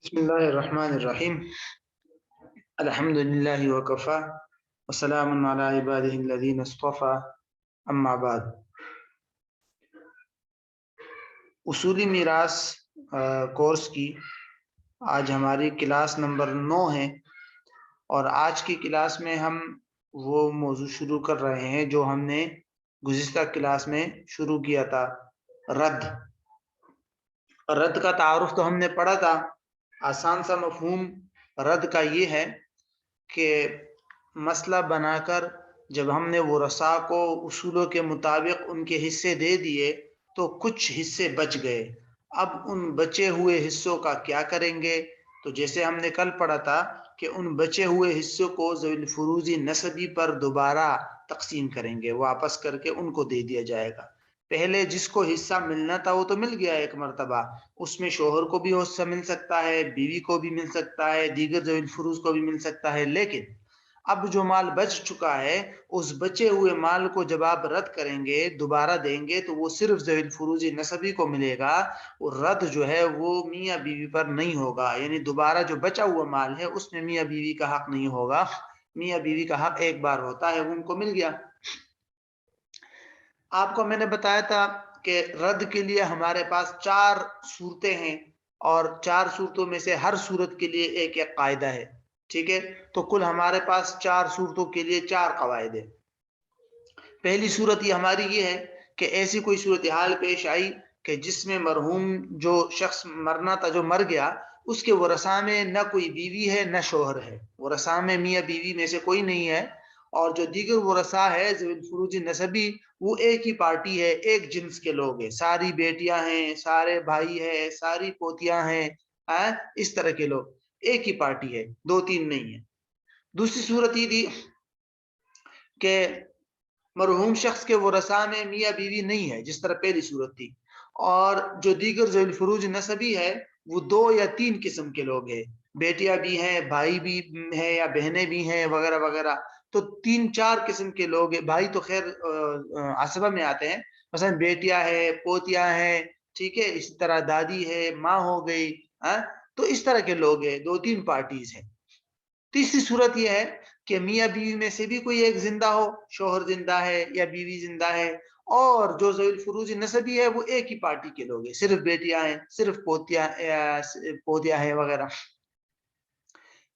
بسم الله الرحمن الرحيم الحمد لله وكفى وسلام على عباده الذين اصطفى اما بعد اصولی میراث کورس کی آج ہماری کلاس نمبر 9 ہے اور آج کی کلاس میں ہم وہ موضوع شروع کر رہے ہیں جو ہم نے گزشتہ کلاس میں شروع کیا تھا، رد کا تعارف تو ہم نے پڑھا تھا۔ آسان سا مفہوم رد کا یہ ہے کہ مسئلہ بنا کر جب ہم نے ورثاء کو اصولوں کے مطابق ان کے حصے دے دیے تو کچھ حصے بچ گئے، اب ان بچے ہوئے حصوں کا کیا کریں گے؟ تو جیسے ہم نے کل پڑھا تھا کہ ان بچے ہوئے حصوں کو ذوی الفروض نسبی پر دوبارہ تقسیم کریں گے، واپس کر کے ان کو دے دیا جائے گا۔ پہلے جس کو حصہ ملنا تھا وہ تو مل گیا ایک مرتبہ، اس میں شوہر کو بھی حصہ مل سکتا ہے، بیوی کو بھی مل سکتا ہے، دیگر ذوی الفروض کو بھی مل سکتا ہے، لیکن اب جو مال بچ چکا ہے اس بچے ہوئے مال کو جب آپ رد کریں گے، دوبارہ دیں گے، تو وہ صرف ذوی الفروض نسبی کو ملے گا، اور رد جو ہے وہ میاں بیوی پر نہیں ہوگا، یعنی دوبارہ جو بچا ہوا مال ہے اس میں میاں بیوی کا حق نہیں ہوگا۔ میاں بیوی کا حق ایک بار ہوتا ہے، وہ ان کو مل گیا۔ آپ کو میں نے بتایا تھا کہ رد کے لیے ہمارے پاس 4 صورتیں ہیں اور 4 صورتوں میں سے ہر صورت کے لیے ایک ایک قاعدہ ہے، ٹھیک ہے؟ تو کل ہمارے پاس 4 صورتوں کے لیے 4 قواعد ہیں۔ پہلی صورت یہ ہماری یہ ہے کہ ایسی کوئی صورتحال پیش آئی کہ جس میں مرحوم جو شخص مرنا تھا، جو مر گیا، اس کے ورثاء میں نہ کوئی بیوی ہے نہ شوہر ہے، ورثاء میں میاں بیوی میں سے کوئی نہیں ہے، اور جو دیگر ورثاء ہے ذوی الفروض نسبی وہ ایک ہی پارٹی ہے، ایک جنس کے لوگ ہیں، ساری بیٹیاں ہیں، سارے بھائی ہیں، ساری پوتیاں ہیں، اس طرح کے لوگ، ایک ہی پارٹی ہے، 2-3 نہیں ہے۔ دوسری صورت یہ تھی کہ مرحوم شخص کے ورثاء میں میاں بیوی نہیں ہے، جس طرح پہلی صورت تھی، اور جو دیگر ذوی الفروض نسبی ہے وہ 2 یا 3 قسم کے لوگ ہیں، بیٹیاں بھی ہیں، بھائی بھی ہیں یا بہنیں بھی ہیں، وغیرہ وغیرہ، تو 3-4 قسم کے لوگ ہیں۔ بھائی تو خیر عصبہ میں آتے ہیں، مثلا بیٹیاں ہیں، پوتیاں ہیں، ٹھیک ہے، اسی طرح دادی ہے، ماں ہو گئی، تو اس طرح کے لوگ ہیں، 2-3 پارٹیز ہیں۔ تیسری صورت یہ ہے کہ میاں بیوی میں سے بھی کوئی ایک زندہ ہو، شوہر زندہ ہے یا بیوی زندہ ہے، اور جو ذوی الفروض نسبی ہے وہ ایک ہی پارٹی کے لوگ ہیں، صرف بیٹیاں ہیں، صرف پوتیاں ہیں وغیرہ۔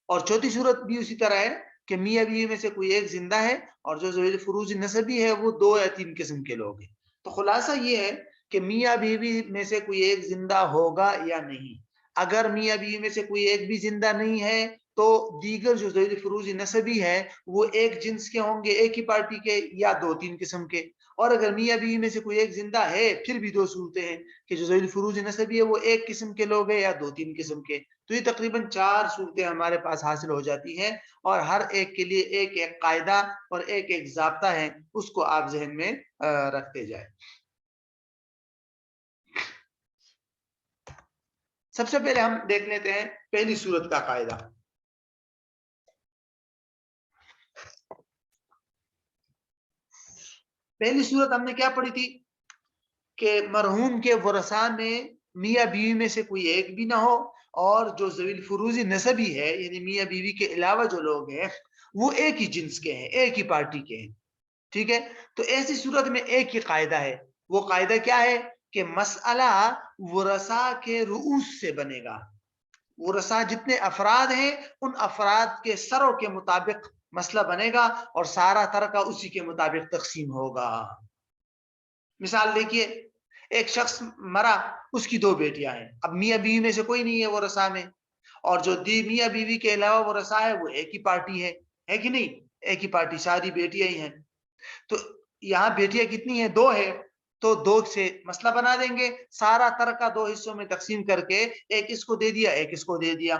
اور چوتھی صورت بھی اسی طرح ہے کہ میاں بیوی میں سے کوئی ایک زندہ ہے اور جو ذوی الفروض نسبی ہے وہ 2 یا 3 قسم کے لوگ ہیں۔ تو خلاصہ یہ ہے کہ میاں بیوی میں سے کوئی ایک زندہ ہوگا یا نہیں۔ اگر میاں بیوی میں سے کوئی ایک بھی زندہ نہیں ہے تو دیگر جو ذوی الفروض نسبی ہے وہ ایک جنس کے ہوں گے، ایک ہی پارٹی کے، یا 2-3 قسم کے۔ اور اگر میاں بیوی میں سے کوئی ایک زندہ ہے پھر بھی 2 صورتیں ہیں کہ جو ذوی الفروض نسبی ہے وہ ایک قسم کے لوگ ہیں یا 2-3 قسم کے۔ تو یہ تقریباً 4 صورتیں ہمارے پاس حاصل ہو جاتی ہیں، اور ہر ایک کے لیے ایک ایک قاعدہ اور ایک ایک ضابطہ ہے، اس کو آپ ذہن میں رکھتے جائیں۔ سب سے پہلے ہم دیکھ لیتے ہیں پہلی صورت کا قاعدہ۔ پہلی صورت ہم نے کیا پڑھی تھی کہ مرحوم کے ورثاء میں میاں بیوی میں سے کوئی ایک بھی نہ ہو، اور جو ذوی الفروض نسبی ہے یعنی میاں بیوی کے علاوہ جو لوگ ہیں وہ ایک ہی جنس کے ہیں، ایک ہی پارٹی کے ہیں، ٹھیک ہے؟ تو ایسی صورت میں ایک ہی قاعدہ ہے، وہ قاعدہ کیا ہے کہ مسئلہ ورثاء کے رؤوس سے بنے گا، ورثاء جتنے افراد ہیں ان افراد کے سروں کے مطابق مسئلہ بنے گا اور سارا ترکہ اسی کے مطابق تقسیم ہوگا۔ مثال دیکھیے، ایک شخص مرا، اس کی 2 بیٹیاں ہیں، اب میاں بیوی میں سے کوئی نہیں ہے ورثاء میں، اور جو میاں بیوی کے علاوہ ورثاء ہے وہ ایک ہی پارٹی ہے کہ نہیں؟ ایک ہی پارٹی، ساری بیٹیاں ہی ہیں۔ تو یہاں بیٹیاں کتنی ہیں؟ 2 ہے، تو 2 سے مسئلہ بنا دیں گے، سارا ترکہ 2 حصوں میں تقسیم کر کے ایک اس کو دے دیا، ایک اس کو دے دیا۔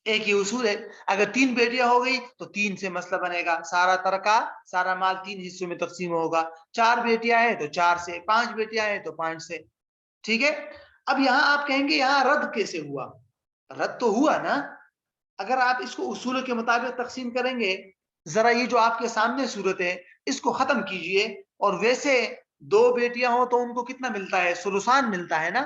ایک ہی اصول ہے، اگر 3 بیٹیاں ہو گئی تو 3 سے مسئلہ بنے گا، سارا ترکہ، سارا مال 3 حصوں میں تقسیم ہوگا۔ 4 بیٹیاں ہیں تو 4 سے، 5 بیٹیاں ہیں تو 5 سے، ٹھیک ہے؟ اب یہاں آپ کہیں گے یہاں رد کیسے ہوا؟ رد تو ہوا نا، اگر آپ اس کو اصول کے مطابق تقسیم کریں گے، ذرا یہ جو آپ کے سامنے صورت ہے اس کو ختم کیجئے، اور ویسے 2 بیٹیاں ہوں تو ان کو کتنا ملتا ہے؟ ثلثان ملتا ہے نا،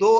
2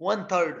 1/3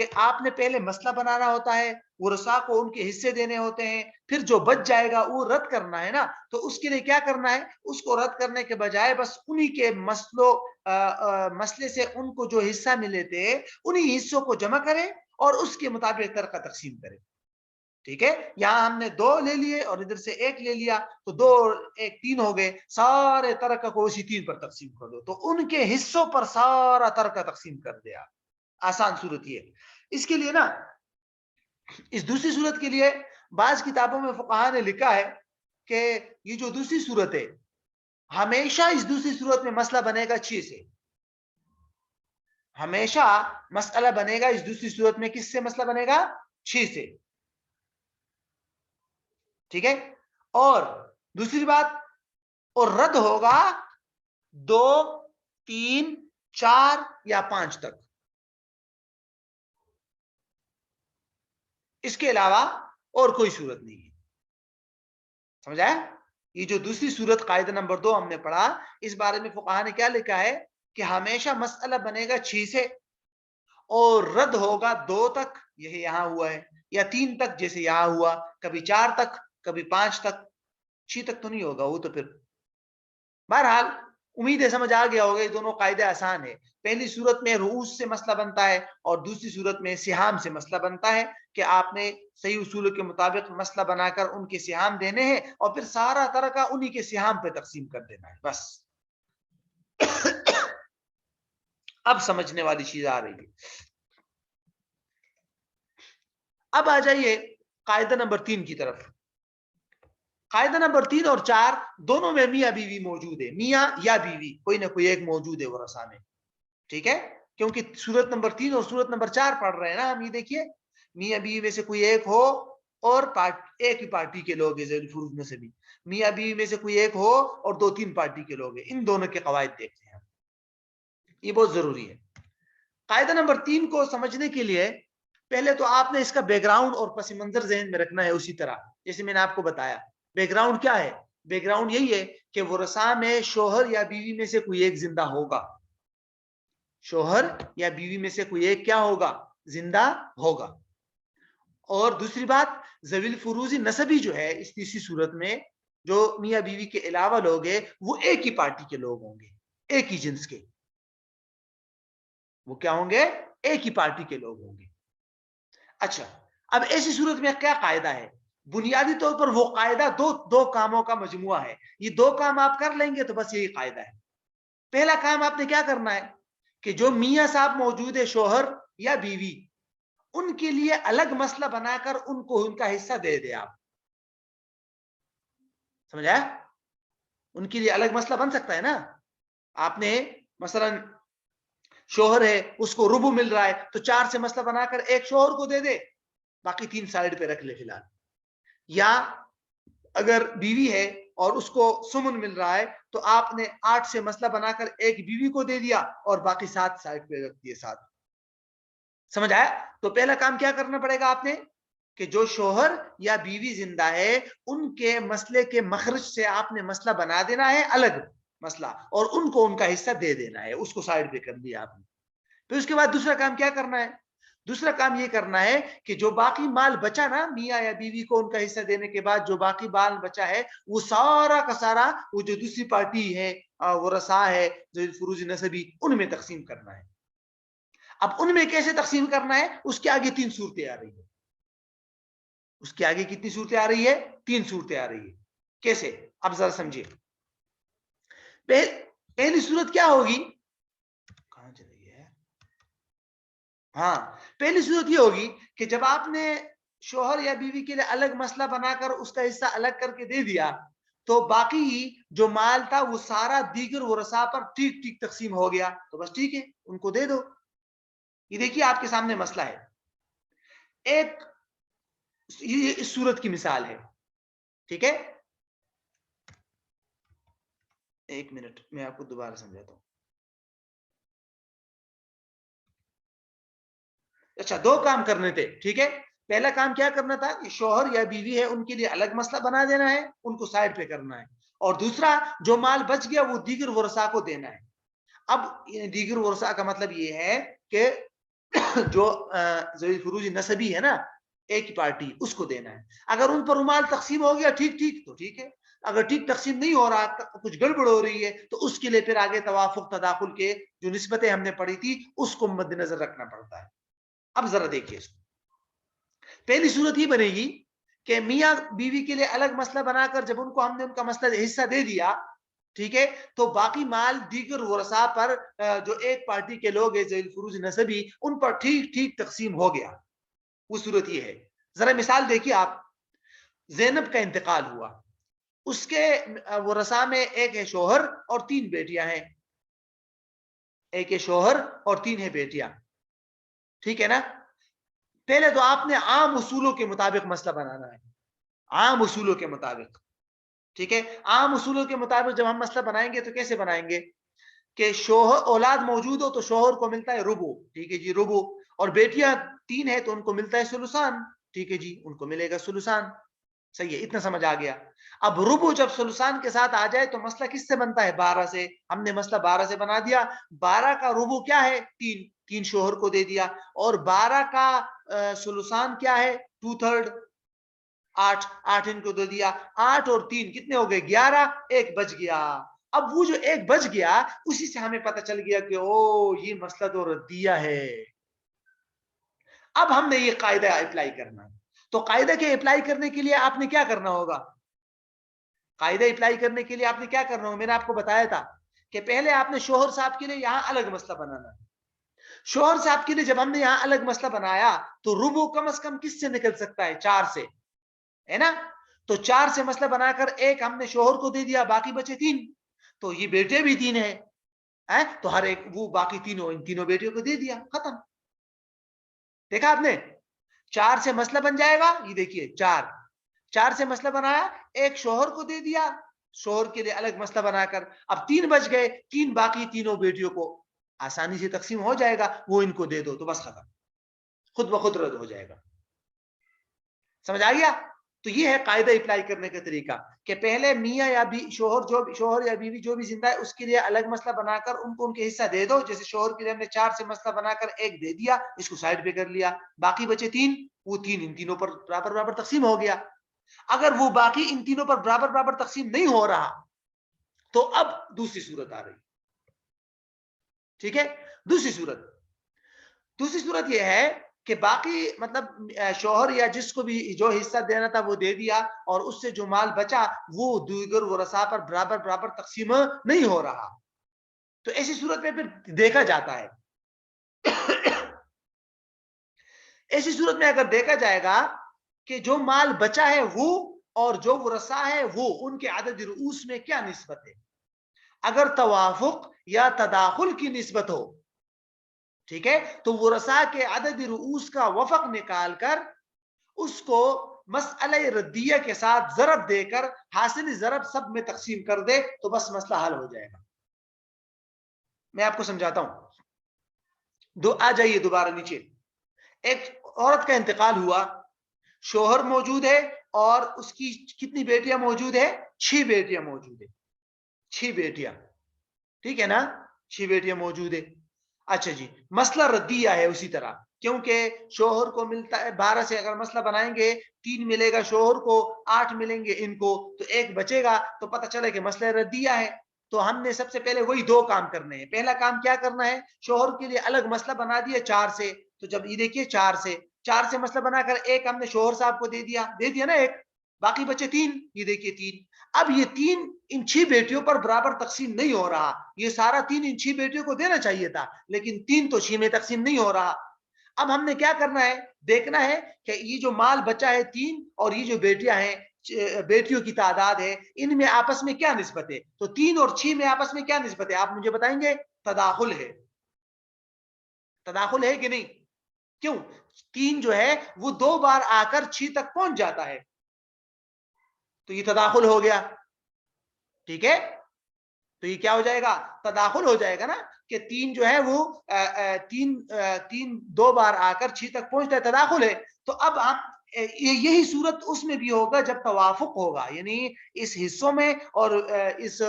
کہ آپ نے پہلے مسئلہ بنانا ہوتا ہے, ورثاء کو ان کے حصے دینے ہوتے ہیں, پھر جو بچ جائے گا وہ رد کرنا ہے نا. تو اس کے لیے کیا کرنا ہے, اس کو رد کرنے کے بجائے بس انہی کے مسئلے سے ان کو جو حصہ ملے تھے انہی حصوں کو جمع کرے اور اس کے مطابق ترکہ تقسیم کرے. ٹھیک ہے, یہاں ہم نے 2 لے لیے اور ادھر سے 1 لے لیا, تو 2 اور 1 3 ہو گئے. سارے ترکہ کو اسی 3 پر تقسیم کر دو, تو ان کے حصوں پر سارا ترکہ تقسیم کر دیا. آسان صورت یہ. اس کے لیے نا, اس دوسری صورت کے لیے بعض کتابوں میں فقہاء نے لکھا ہے کہ یہ جو دوسری صورت ہے, ہمیشہ اس دوسری صورت میں مسئلہ بنے گا 6 سے. ہمیشہ مسئلہ بنے گا اس دوسری صورت میں کس سے مسئلہ بنے گا؟ 6 سے. ٹھیک ہے, اور دوسری بات, اور رد ہوگا 2 3 4 یا 5 تک. اس کے علاوہ اور کوئی صورت نہیں ہے. سمجھا ہے؟ یہ جو دوسری صورت قاعدہ نمبر 2 ہم نے پڑھا, اس بارے میں فقہاء نے کیا لکھا ہے کہ ہمیشہ مسئلہ بنے گا 6 سے اور رد ہوگا 2 تک, یہی یہاں ہوا ہے, یا 3 تک جیسے یہاں ہوا, کبھی 4 تک, کبھی 5 تک. 6 تک تو نہیں ہوگا وہ تو. پھر بہرحال امید ہے سمجھ آ گیا ہوگا. یہ دونوں قاعدے آسان ہے. پہلی صورت میں رؤوس سے مسئلہ بنتا ہے اور دوسری صورت میں سہام سے مسئلہ بنتا ہے کہ آپ نے صحیح اصول کے مطابق مسئلہ بنا کر ان کے سہام دینے ہیں اور پھر سارا ترکہ انہی کے سہام پہ تقسیم کر دینا ہے بس. اب سمجھنے والی چیز آ رہی ہے. اب آ جائیے قاعدہ نمبر 3 کی طرف. قاعدہ نمبر 3 اور 4 دونوں میں میاں بیوی موجود ہے. میاں یا بیوی کوئی نہ کوئی ایک موجود ہے ورثاء میں. ٹھیک ہے, کیونکہ صورت نمبر 3 اور صورت نمبر 4 پڑھ رہے ہیں نا ہم. یہ دیکھیے, میاں بیوی میں سے کوئی ایک ہو اور ایک ہی پارٹی کے لوگ ہیں ذیل الفروض میں سے بھی. میاں بیوی میں سے کوئی ایک ہو اور 2-3 پارٹی کے لوگ ہیں. ان دونوں کے قواعد دیکھتے ہیں, یہ بہت ضروری ہے. قاعدہ نمبر 3 کو سمجھنے کے لیے پہلے تو آپ نے اس کا بیک گراؤنڈ اور پس منظر ذہن میں رکھنا ہے. اسی طرح جیسے میں نے آپ کو بتایا, بیک گراؤنڈ کیا ہے؟ بیک گراؤنڈ یہی ہے کہ ورثاء میں شوہر یا بیوی میں سے کوئی ایک زندہ ہوگا. شوہر یا بیوی میں سے کوئی ایک کیا ہوگا؟ زندہ ہوگا. اور دوسری بات, ذوی الفروض نسبی جو ہے اس تیسری صورت میں جو میاں بیوی کے علاوہ لوگ ہیں وہ ایک ہی پارٹی کے لوگ ہوں گے, ایک ہی جنس کے. وہ کیا ہوں گے؟ ایک ہی پارٹی کے لوگ ہوں گے. اچھا, اب ایسی صورت میں کیا قاعدہ ہے؟ بنیادی طور پر وہ قاعدہ دو کاموں کا مجموعہ ہے. یہ 2 کام آپ کر لیں گے تو بس یہی قاعدہ ہے. پہلا کام آپ نے کیا کرنا ہے کہ جو میاں صاحب موجود ہے, شوہر یا بیوی, ان کے لیے الگ مسئلہ بنا کر ان کو ان کا حصہ دے دے. آپ سمجھا؟ ان کے لیے الگ مسئلہ بن سکتا ہے نا. آپ نے مثلا شوہر ہے, اس کو ربع مل رہا ہے, تو 4 سے مسئلہ بنا کر ایک شوہر کو دے دے, باقی 3 سائڈ پہ رکھ لے فی الحال. یا اگر بیوی ہے اور اس کو سمن مل رہا ہے تو آپ نے 8 سے مسئلہ بنا کر ایک بیوی کو دے دیا اور باقی 7 سائڈ پہ رکھ دیے. 7. سمجھ آیا؟ تو پہلا کام کیا کرنا پڑے گا آپ نے کہ جو شوہر یا بیوی زندہ ہے ان کے مسئلے کے مخرج سے آپ نے مسئلہ بنا دینا ہے الگ مسئلہ, اور ان کو ان کا حصہ دے دینا ہے. اس کو سائڈ پہ کر دیا آپ نے. پھر اس کے بعد دوسرا کام کیا کرنا ہے؟ دوسرا کام یہ کرنا ہے کہ جو باقی مال بچا نا میاں یا بیوی کو ان کا حصہ دینے کے بعد, جو باقی مال بچا ہے وہ سارا کا سارا وہ جو دوسری پارٹی ہے ورثاء ہے ذوی الفروض نسبی, ان میں تقسیم کرنا ہے. اب ان میں کیسے تقسیم کرنا ہے؟ اس کے آگے 3 صورتیں آ رہی ہیں. اس کے آگے کتنی صورتیں آ رہی ہے؟ 3 صورتیں آ رہی ہے. کیسے؟ اب ذرا سمجھیے. پہلی صورت کیا ہوگی؟ کہاں چلی ہے؟ ہاں, پہلی صورت یہ ہوگی کہ جب آپ نے شوہر یا بیوی کے لیے الگ مسئلہ بنا کر اس کا حصہ الگ کر کے دے دیا تو باقی جو مال تھا وہ سارا دیگر ورثاء پر ٹھیک ٹھیک تقسیم ہو گیا. تو بس ٹھیک ہے, ان کو دے دو. یہ دیکھیے آپ کے سامنے مسئلہ ہے. ایک یہ اس صورت کی مثال ہے. ٹھیک ہے, ایک منٹ میں آپ کو دوبارہ سمجھاتا ہوں. اچھا, 2 کام کرنے تھے. ٹھیک ہے, پہلا کام کیا کرنا تھا کہ شوہر یا بیوی ہے ان کے لیے الگ مسئلہ بنا دینا ہے, ان کو سائڈ پہ کرنا ہے. اور دوسرا جو مال بچ گیا وہ دیگر ورثاء کو دینا ہے. اب دیگر ورثاء کا مطلب یہ ہے کہ جو ذوی الفروج نسبی ہے نا ایک ہی پارٹی اس کو دینا ہے. اگر ان پر مال تقسیم ہو گیا ٹھیک ٹھیک تو ٹھیک ہے, اگر ٹھیک تقسیم نہیں ہو رہا کچھ گڑبڑ ہو رہی ہے تو اس کے لیے پھر آگے توافق تداخل کے جو نسبتیں ہم نے پڑھی تھی اس کو مد نظر رکھنا پڑتا ہے. اب ذرا دیکھیے اس کو. پہلی صورت یہ بنے گی کہ میاں بیوی کے لیے الگ مسئلہ بنا کر جب ان کو ہم نے ان کا مسئلہ حصہ دے دیا ٹھیک ہے تو باقی مال دیگر ورثاء پر جو ایک پارٹی کے لوگ ہیں ذوی الفروج نسبی ان پر ٹھیک ٹھیک تقسیم ہو گیا. وہ صورت یہ ہے. ذرا مثال دیکھیے آپ. زینب کا انتقال ہوا, اس کے ورثاء میں ایک ہے شوہر اور 3 بیٹیاں ہیں. ایک ہے شوہر اور 3 ہیں بیٹیاں. ٹھیک ہے نا. پہلے تو آپ نے عام اصولوں کے مطابق مسئلہ بنانا ہے. عام اصولوں کے مطابق ٹھیک ہے. عام اصولوں کے مطابق جب ہم مسئلہ بنائیں گے تو کیسے بنائیں گے کہ شوہر اولاد موجود ہو تو شوہر کو ملتا ہے ربو. ٹھیک ہے جی ربو. اور بیٹیاں 3 ہیں تو ان کو ملتا ہے ثلثان. ٹھیک ہے جی ان کو ملے گا ثلثان. صحیح ہے, اتنا سمجھ آ گیا. اب ربو جب ثلثان کے ساتھ آ جائے تو مسئلہ کس سے بنتا ہے 12 سے. ہم نے مسئلہ 12 سے بنا دیا. 12 کا ربو کیا ہے 3 شوہر کو دے دیا اور 12 کا ثلثان کیا ہے 2/3 8 ان کو دے دیا. 8 اور 3 کتنے ہو گئے 11. ایک بچ گیا. اب وہ جو ایک بچ گیا اسی سے ہمیں پتہ چل گیا کہ او یہ مسئلہ تو ردیہ ہے. اب ہم نے یہ قاعدہ اپلائی کرنا ہے. تو قاعدہ کے اپلائی کرنے کے لیے آپ نے کیا کرنا ہوگا. قاعدہ اپلائی کرنے کے لیے آپ نے کیا کرنا ہوگا. میں نے آپ کو بتایا تھا کہ پہلے آپ نے شوہر صاحب کے لیے یہاں الگ مسئلہ بنانا ہے. شوہر صاحب کے لیے جب ہم نے یہاں الگ مسئلہ بنایا تو ربو کم از کم کس سے نکل سکتا ہے 4 سے ہے نا. تو 4 سے مسئلہ بنا کر ایک ہم نے شوہر کو دے دیا باقی بچے 3. تو یہ بیٹے بھی 3 ہیں تو ہر ایک وہ باقی ان تینوں بیٹیوں کو دے دیا. ختم. دیکھا آپ نے 4 سے مسئلہ بن جائے گا. یہ دیکھیے 4 سے مسئلہ بنایا ایک شوہر کو دے دیا شوہر کے لیے الگ مسئلہ بنا کر. اب 3 بچ گئے 3 باقی تینوں بیٹیوں کو آسانی سے تقسیم ہو جائے گا. وہ ان کو دے دو تو بس ختم. خود بخود رد ہو جائے گا. سمجھ آ گیا. تو یہ ہے قاعدہ اپلائی کرنے کا طریقہ کہ پہلے میاں یا شوہر یا بیوی جو بھی زندہ ہے اس کے لیے الگ مسئلہ بنا کر ان کو ان کے حصہ دے دو. جیسے شوہر کے لیے ہم نے 4 سے مسئلہ بنا کر ایک دے دیا اس کو سائڈ پہ کر لیا. باقی بچے 3 وہ 3 ان تینوں پر برابر برابر تقسیم ہو گیا. اگر وہ باقی ان تینوں پر برابر برابر تقسیم نہیں ہو رہا تو اب دوسری صورت آ رہی. ٹھیک ہے. دوسری صورت یہ ہے کہ باقی مطلب شوہر یا جس کو بھی جو حصہ دینا تھا وہ دے دیا اور اس سے جو مال بچا وہ دیگر ورثاء پر برابر برابر تقسیم نہیں ہو رہا. تو ایسی صورت میں پھر دیکھا جاتا ہے ایسی صورت میں اگر دیکھا جائے گا کہ جو مال بچا ہے وہ اور جو ورثاء ہے وہ ان کے عدد رؤوس میں کیا نسبت ہے. اگر توافق یا تداخل کی نسبت ہو ٹھیک ہے تو ورثاء کے عدد رؤوس کا وفق نکال کر اس کو مسئلہ ردیہ کے ساتھ ضرب دے کر حاصل ضرب سب میں تقسیم کر دے تو بس مسئلہ حل ہو جائے گا. میں آپ کو سمجھاتا ہوں. آ جائیے دوبارہ نیچے. ایک عورت کا انتقال ہوا شوہر موجود ہے اور اس کی کتنی بیٹیاں موجود ہے 6 بیٹیاں موجود ہے. 6 بیٹیاں ٹھیک ہے نا 6 بیٹیاں موجود ہے. اچھا جی مسئلہ ردیہ ہے اسی طرح کیونکہ شوہر کو ملتا ہے 12 سے اگر مسئلہ بنائیں گے 3 ملے گا شوہر کو 8 ملیں گے ان کو تو ایک بچے گا تو پتہ چلے کہ مسئلہ ردیہ ہے. تو ہم نے سب سے پہلے وہی 2 کام کرنے ہیں. پہلا کام کیا کرنا ہے شوہر کے لیے الگ مسئلہ بنا دیا 4 سے. تو جب یہ دیکھیے 4 سے مسئلہ بنا کر ایک ہم نے شوہر صاحب کو دے دیا نا ایک باقی بچے 3. یہ دیکھیے 3. اب یہ 3 ان 6 بیٹیوں پر برابر تقسیم نہیں ہو رہا. یہ سارا 3 ان 6 بیٹیوں کو دینا چاہیے تھا لیکن 3 تو 6 میں تقسیم نہیں ہو رہا. اب ہم نے کیا کرنا ہے دیکھنا ہے کہ یہ جو مال بچا ہے 3 اور یہ جو بیٹیاں ہیں بیٹیوں کی تعداد ہے ان میں آپس میں کیا نسبت ہے. تو 3 اور 6 میں آپس میں کیا نسبت ہے آپ مجھے بتائیں گے. تداخل ہے. تداخل ہے کہ نہیں. کیوں 3 جو ہے وہ 2 بار آ کر 6 تک پہنچ جاتا ہے تو یہ تداخل ہو گیا. ٹھیک ہے تو یہ کیا ہو جائے گا تداخل ہو جائے گا نا کہ 3 جو ہے وہ 3 2 بار آ کر 6 تک پہنچتا ہے تداخل ہے. تو اب ہم یہی صورت اس میں بھی ہوگا جب توافق ہوگا، یعنی اس حصوں میں اور اس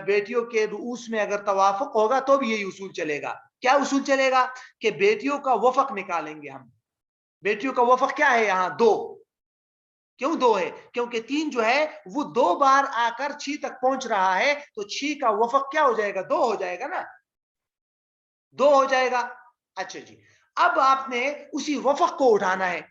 بیٹیوں کے رؤوس میں اگر توافق ہوگا تو بھی یہی اصول چلے گا. کیا اصول چلے گا؟ کہ بیٹیوں کا وفق نکالیں گے ہم. بیٹیوں کا وفق کیا ہے یہاں؟ 2. کیوں 2 ہے؟ کیونکہ 3 جو ہے وہ 2 بار آ کر 6 تک پہنچ رہا ہے، تو 6 کا وفق کیا ہو جائے گا؟ 2 ہو جائے گا نا، 2 ہو جائے گا. اچھا جی، اب آپ نے اسی وفق کو اٹھانا ہے.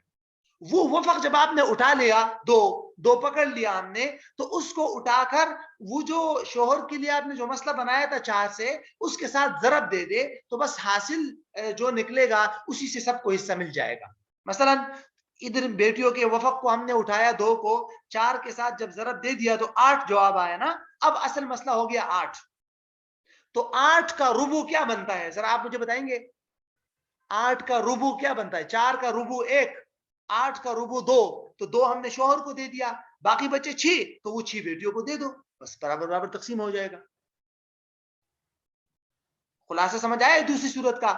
وہ وفق جب آپ نے اٹھا لیا، 2 پکڑ لیا ہم نے، تو اس کو اٹھا کر وہ جو شوہر کے لیے آپ نے جو مسئلہ بنایا تھا 4 سے، اس کے ساتھ ضرب دے دے تو بس حاصل جو نکلے گا اسی سے سب کو حصہ مل جائے گا. مثلا ادھر بیٹیوں کے وفق کو ہم نے اٹھایا 2 کو، 4 کے ساتھ جب ضرب دے دیا تو 8 جواب آیا نا. اب اصل مسئلہ ہو گیا 8. تو 8 کا ربع کیا بنتا ہے ذرا آپ مجھے بتائیں گے؟ 8 کا ربع کیا بنتا ہے؟ 4 کا ربع 1، 8 کا ربع 2، تو 2 ہم نے شوہر کو دے دیا، باقی بچے 6، تو وہ 6 بیٹیوں کو دے دو، بس برابر برابر تقسیم ہو جائے گا. خلاصہ سمجھ آیا دوسری صورت کا؟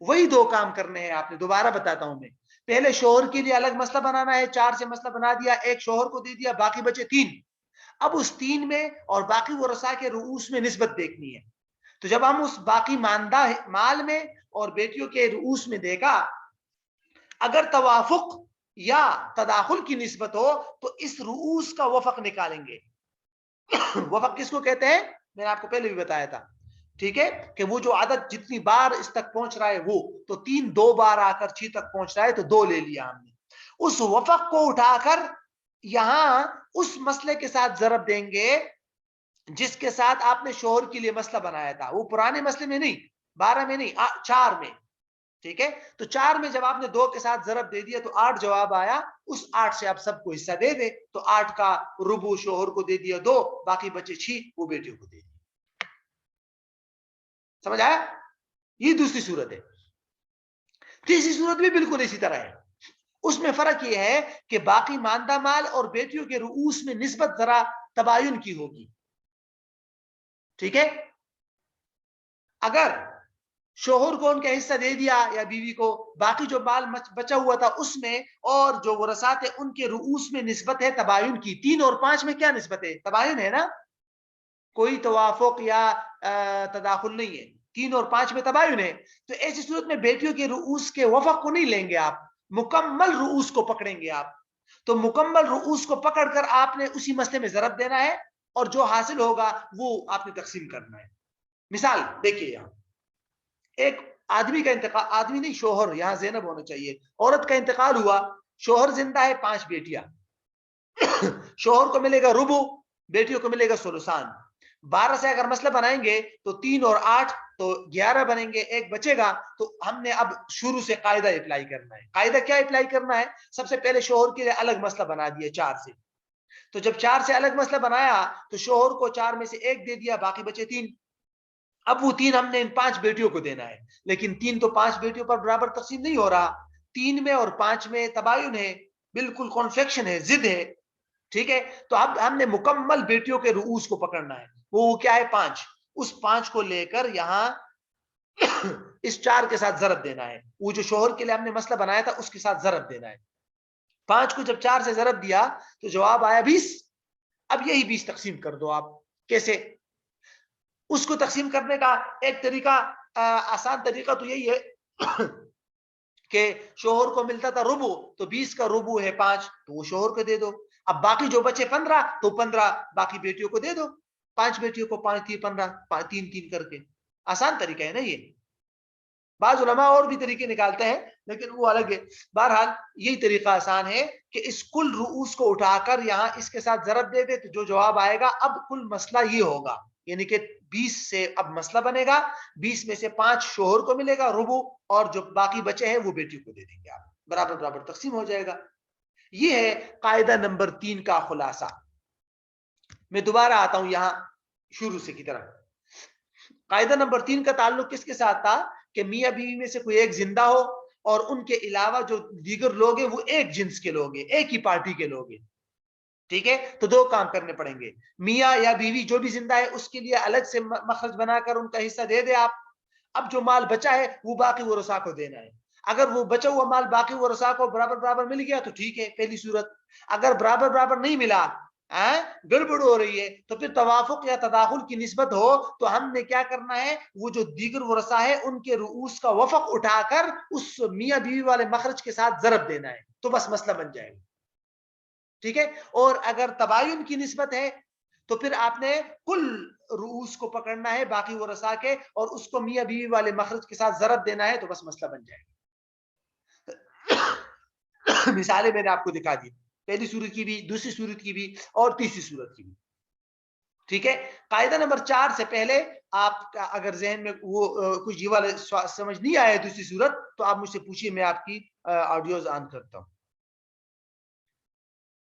وہی 2 کام کرنے ہیں آپ نے. دوبارہ بتاتا ہوں میں، پہلے شوہر کے لیے الگ مسئلہ بنانا ہے، 4 سے مسئلہ بنا دیا، 1 شوہر کو دے دیا، باقی بچے 3. اب اس 3 میں اور باقی ورثاء کے رؤوس میں نسبت دیکھنی ہے. تو جب ہم اس باقی ماندہ مال میں اور بیٹیوں کے رؤوس میں دیکھا، اگر توافق یا تداخل کی نسبت ہو تو اس رؤوس کا وفق نکالیں گے. وفق کس کو کہتے ہیں؟ میں نے آپ کو پہلے بھی بتایا تھا، ٹھیک ہے، کہ وہ جو عدد جتنی بار اس تک پہنچ رہا ہے وہ، تو 3 2 بار آ کر 6 تک پہنچ رہا ہے تو 2 لے لیا ہم نے. اس وفق کو اٹھا کر یہاں اس مسئلے کے ساتھ ضرب دیں گے جس کے ساتھ آپ نے شوہر کے لیے مسئلہ بنایا تھا. وہ پرانے مسئلے میں نہیں، 12 میں نہیں، 4 میں. ٹھیک ہے، تو 4 میں جب آپ نے 2 کے ساتھ ضرب دے دیا تو 8 جواب آیا. اس 8 سے آپ سب کو حصہ دے دے، تو 8 کا ربع شوہر کو دے دیا 2، باقی بچے 6 وہ بیٹیوں کو دے دیا. سمجھ آیا؟ یہ دوسری صورت ہے. تیسری صورت بھی بالکل اسی طرح ہے. اس میں فرق یہ ہے کہ باقی ماندہ مال اور بیٹیوں کے رؤوس میں نسبت ذرا تباین کی ہوگی. ٹھیک ہے، اگر شوہر کو ان کا حصہ دے دیا یا بیوی کو، باقی جو مال بچا ہوا تھا اس میں اور جو ورثاء تھے ان کے رؤوس میں نسبت ہے تباین کی. 3 اور 5 میں کیا نسبت ہے؟ تباین ہے نا، کوئی توافق یا تداخل نہیں ہے. 3 اور 5 میں تباین ہے. تو ایسی صورت میں بیٹیوں کے رؤوس کے وفق کو نہیں لیں گے آپ، مکمل رؤوس کو پکڑیں گے آپ. تو مکمل رؤوس کو پکڑ کر آپ نے اسی مسئلے میں ضرب دینا ہے اور جو حاصل ہوگا وہ آپ نے تقسیم کرنا ہے. مثال دیکھیے، یہاں ایک آدمی کا انتقال، آدمی نہیں شوہر، یہاں زینب ہونا چاہیے، عورت کا انتقال ہوا، شوہر زندہ ہے، 5 بیٹیاں. شوہر کو ملے گا ربع، بیٹیوں کو ملے گا ثلثان. 12 سے اگر مسئلہ بنائیں گے تو 3 اور 8 تو 11 بنیں گے، 1 بچے گا. تو ہم نے اب شروع سے قاعدہ اپلائی کرنا ہے. قاعدہ کیا اپلائی کرنا ہے؟ سب سے پہلے شوہر کے لیے الگ مسئلہ بنا دیا 4 سے. تو جب 4 سے الگ مسئلہ بنایا تو شوہر کو 4 میں سے 1 دے دیا، باقی بچے 3. اب وہ 3 ہم نے ان 5 بیٹیوں کو دینا ہے، لیکن 3 تو 5 بیٹیوں پر برابر تقسیم نہیں ہو رہا. 3 میں اور 5 میں تباین ہے، بالکل کانفیکشن ہے، ضد ہے. ٹھیک ہے، تو اب ہم نے مکمل بیٹیوں کے رؤوس کو پکڑنا ہے. وہ کیا ہے؟ 5. اس 5 کو لے کر یہاں اس 4 کے ساتھ ضرب دینا ہے. وہ جو شوہر کے لیے ہم نے مسئلہ بنایا تھا اس کے ساتھ ضرب دینا ہے. 5 کو جب 4 سے ضرب دیا تو جواب آیا 20. اب یہی 20 تقسیم کر دو آپ. کیسے؟ اس کو تقسیم کرنے کا ایک طریقہ، آسان طریقہ تو یہی ہے کہ شوہر کو ملتا تھا ربع، تو 20 کا ربع ہے 5، تو وہ شوہر کو دے دو. اب باقی جو بچے 15 تو 15 باقی بیٹیوں کو دے دو. 5 بیٹیوں کو 5 3 15 3 3 کر کے. آسان طریقہ ہے نا یہ. بعض علماء اور بھی طریقے نکالتے ہیں لیکن وہ الگ ہے. بہرحال یہی طریقہ آسان ہے کہ اس کل رؤوس کو اٹھا کر یہاں اس کے ساتھ ضرب دے دے تو جو جواب آئے گا. اب کل مسئلہ یہ ہوگا، یعنی کہ 20 سے اب مسئلہ بنے گا، 20 میں سے 5 شوہر کو ملے گا ربع، اور جو باقی بچے ہیں وہ بیٹی کو دے دیں گے. آپ برابر برابر تقسیم ہو جائے گا. یہ ہے قاعدہ نمبر 3 کا خلاصہ. میں دوبارہ آتا ہوں یہاں شروع سے کی طرف. قاعدہ نمبر 3 کا تعلق کس کے ساتھ تھا؟ کہ میاں بیوی میں سے کوئی ایک زندہ ہو اور ان کے علاوہ جو دیگر لوگ ہیں وہ ایک جنس کے لوگ ہیں، ایک ہی پارٹی کے لوگ ہیں. ٹھیک ہے، تو 2 کام کرنے پڑیں گے. میاں یا بیوی جو بھی زندہ ہے اس کے لیے الگ سے مخرج بنا کر ان کا حصہ دے دے آپ. اب جو مال بچا ہے وہ باقی ورثاء کو دینا ہے. اگر وہ بچا ہوا مال باقی ورثاء کو برابر برابر مل گیا تو ٹھیک ہے پہلی صورت. اگر برابر برابر نہیں ملا گڑبڑ ہو رہی ہے تو پھر توافق یا تداخل کی نسبت ہو تو ہم نے کیا کرنا ہے وہ جو دیگر ورثاء ہے ان کے رؤوس کا وفق اٹھا کر اس میاں بیوی والے مخرج کے ساتھ ضرب دینا ہے تو بس مسئلہ بن جائے گا. ٹھیک ہے. اور اگر تباین کی نسبت ہے تو پھر آپ نے کل رؤوس کو پکڑنا ہے باقی ورثاء کے اور اس کو میاں بیوی والے مخرج کے ساتھ ضرب دینا ہے تو بس مسئلہ بن جائے گا. مثالیں میں نے آپ کو دکھا دی پہلی صورت کی بھی دوسری صورت کی بھی اور تیسری صورت کی بھی. ٹھیک ہے. قاعدہ نمبر 4 سے پہلے آپ کا اگر ذہن میں وہ کچھ یہ والا سمجھ نہیں آیا دوسری صورت تو آپ مجھ سے پوچھیے میں آپ کی آڈیوز آن کرتا ہوں.